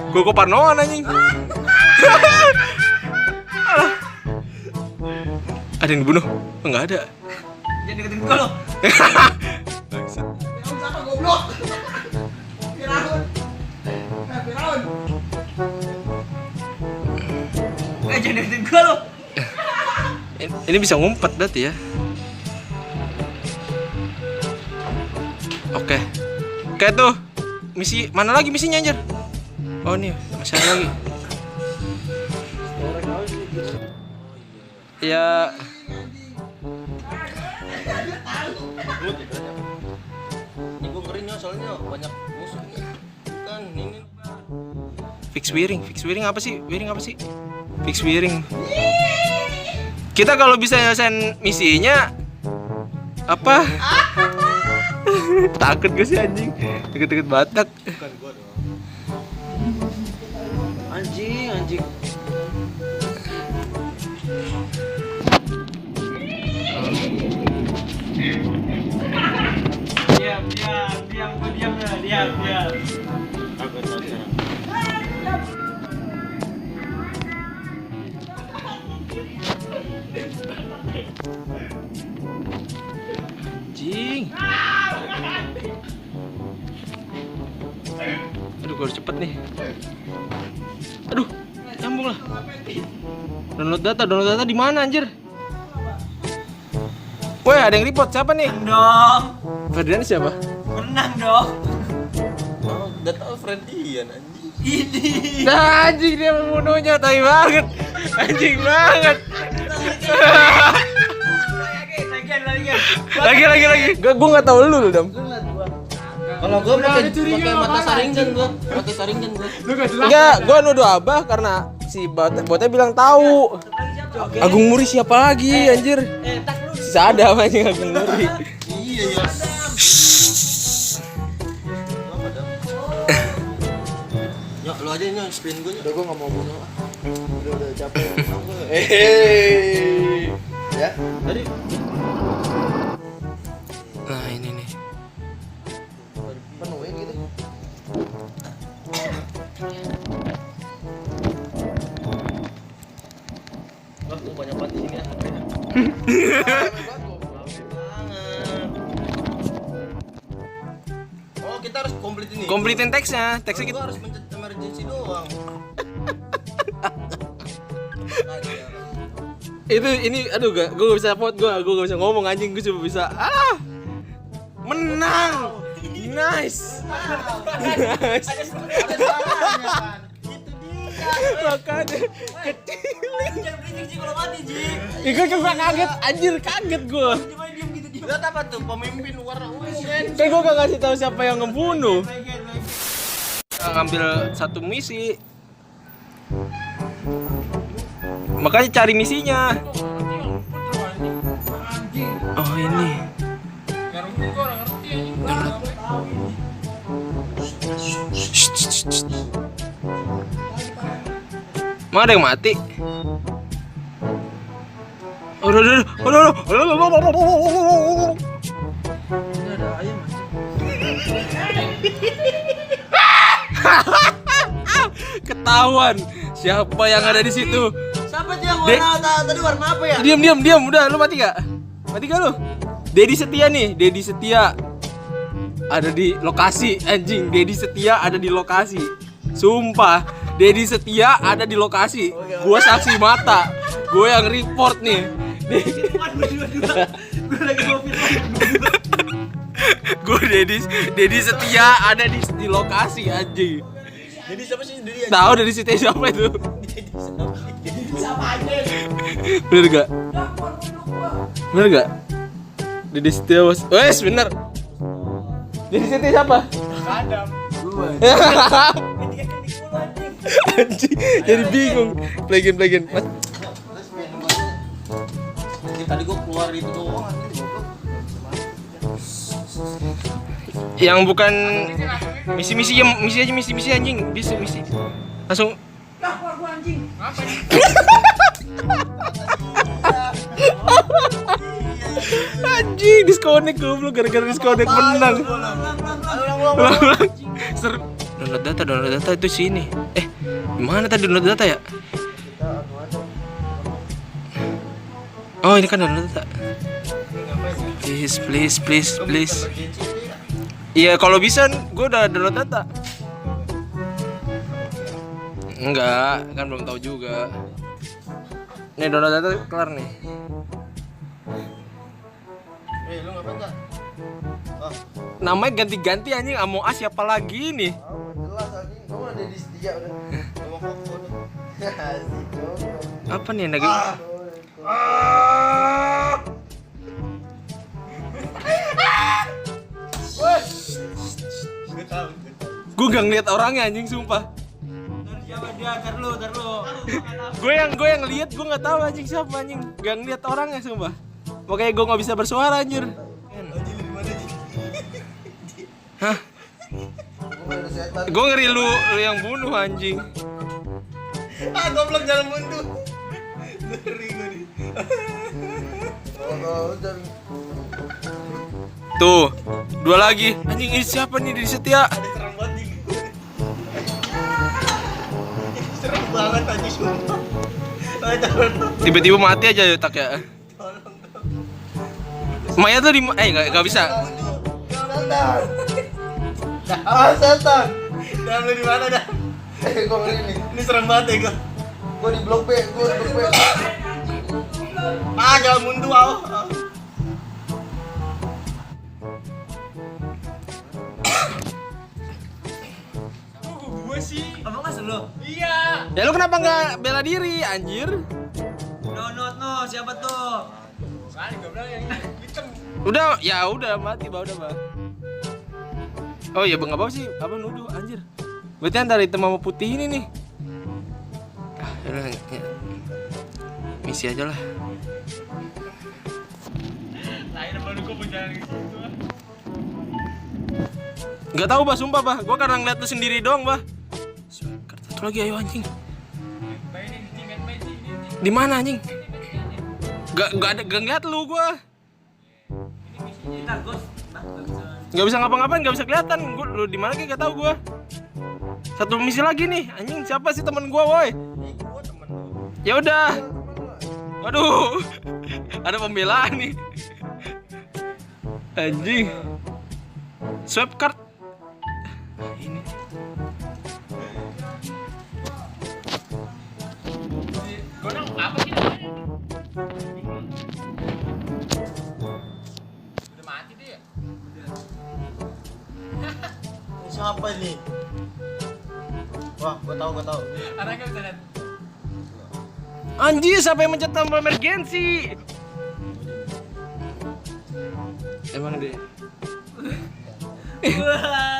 Gue kok parnoan anjing. Ada yang dibunuh? Enggak ada. Jangan deketin gue lo. Bangsat. Sama goblok. Firaun. Firaun. Jangan deketin gue lo. Ini bisa ngumpet berarti ya. Oke. Oke tuh. Misi mana lagi misinya anjir? Oh nih, masih ada lagi. Ya. Ini gue ngerinya soalnya banyak musuh kan ini. Fix wiring apa sih? Fix wiring. Kita kalau bisa nyelesain misinya apa? Takut gue sih anjing. Deket-deket Batak. Bukan gue dong. Anjing. Diam. Aku tahu sekarang. Anjing. Aduh, gue harus cepet nih. Aduh, nyambung lah. Download data di mana anjir? Woi, ada yang report siapa nih? Dong. Ferdian siapa? Menang dong. Oh, data Fredian anjing. Ini. Nah, anjing dia membunuhnya, tai banget. Anjing banget. Lagi. Gue nggak tahu lu Dam. Kalau gue pakai mata saringan gue. Enggak, gue nuduh Abah karena si botnya bilang tahu. Agung Muri siapa lagi anjir? Sisa ada apa anjing Agung Muri. Iya ya. Ya lu aja nih spin gue. Udah gue nggak mau bunuh. Udah capek. Ya. Tadi Nah ini nih. Penuhin gitu. wah, banyak banget di sini ya. Oh, kita harus komplit ini. Kompletin teksnya Kita kita. harus mencet emergency doang. Ini aduh gue gak bisa vote, gue gak bisa ngomong anjing, gue cuma bisa menang. Nice. Makanya kecilin. Jangan berisik Ji kalau mati Ji. Gue juga kaget, anjir kaget gue. Coba diam gitu Ji. Lihat apa tuh pemimpin warna ungu kan? Kayak gue gak ngasih tahu siapa yang ngebunuh. Ngambil satu misi. Makanya cari misinya. Oh ini. Mana ada yang mati? Udah. Ini ada ayam. Ketahuan siapa yang ada di situ. Siapa tuh yang warna tadi warna apa ya? Diam. Udah, lu mati gak? Mati gak lu? Dedi Setia nih, Dedi Setia ada di lokasi, anjing. Dedi Setia ada di lokasi. Sumpah, Dedi Setia ada di lokasi. Gua saksi mata. Gue yang report nih. Gue lagi mau Gue Dedi Setia ada di lokasi, anjing. Jadi siapa sih dia? Tahu Dedi Setia siapa itu? siapa aja? Bener gak? Dedi Setia wes bener. Dedi Setia siapa? Adam. Anjing, jadi bingung. Play-in. Mas. Tadi gua keluar itu doang. Yang bukan misi anjing, misi. Langsung Anjing. anjing. Anjing, disconnect goblok gara-gara disconnect menang. Ulang. Seru. Download data itu sini. Gimana tadi download data ya? Oh, ini kan download data. Please. Iya, kalau bisa gue udah download data. Enggak, kan belum tahu juga. Nih download data kelar nih. Lu ngapain tak? Oh, Namanya ganti-ganti anjing, Among Us siapa lagi nih? Jelas anjing, kamu ada di setia udah. ngomong kok. Asik dong. Apa nih lagi? Gue tahu. Gue gak ngeliat orangnya anjing sumpah. Siapa dia? Ntar lu. Gue yang lihat, gue nggak tahu anjing siapa anjing. Gak ngeliat orangnya sumpah. Makanya gue nggak bisa bersuara anjir. Hah? Gua ada setan. Gue ngeri lu yang bunuh anjing. Goblok jalan mundur. Ngeri gue nih. Oh, dan Tuh, 2 lagi. Anjing ini siapa nih di setia? Serem banget nih. Serem banget anjing sumpah. Tiba-tiba mati aja otak ya. Maya tuh di nggak bisa. setan. Setan. Dan lu di mana dah? Gua ngeri nih. Ini serem banget ya gua. Gua di blok B. Jangan mundur ah. Gue sih. Among Us lu? Iya. Ya lu kenapa nggak bela diri anjir? No. Siapa tuh? Soalnya gue bilang yang hitam. Udah mati udah bah. Oh iya nggak apa sih, apa nuduh anjir. Berarti antara hitam sama putih ini nih. Yaudah, ya. Misi aja lah. Lahir baru gue berjalan gitu. Nggak tahu bah, sumpah bah. Gua karena ngeliat lu sendiri doang bah. Satu lagi ayo anjing. Di mana anjing? Gak ngeliat lu gua. Ntar Gus. Gak bisa ngapa-ngapain, gak bisa kelihatan. Lu di mana kayak gak tahu gua. Satu misi lagi nih. Anjing siapa sih teman gua, woi? Gua temen lu. Ya udah. Waduh. Ada pembelaan nih. Anjing. Swipe card. Ini. Godang apa sih namanya? Udah mati dia. Ini siapa ini? Wah, gua tahu. Anaknya bisa lihat. Anjir, siapa yang mencet tombol emergency? Emang deh. Wah.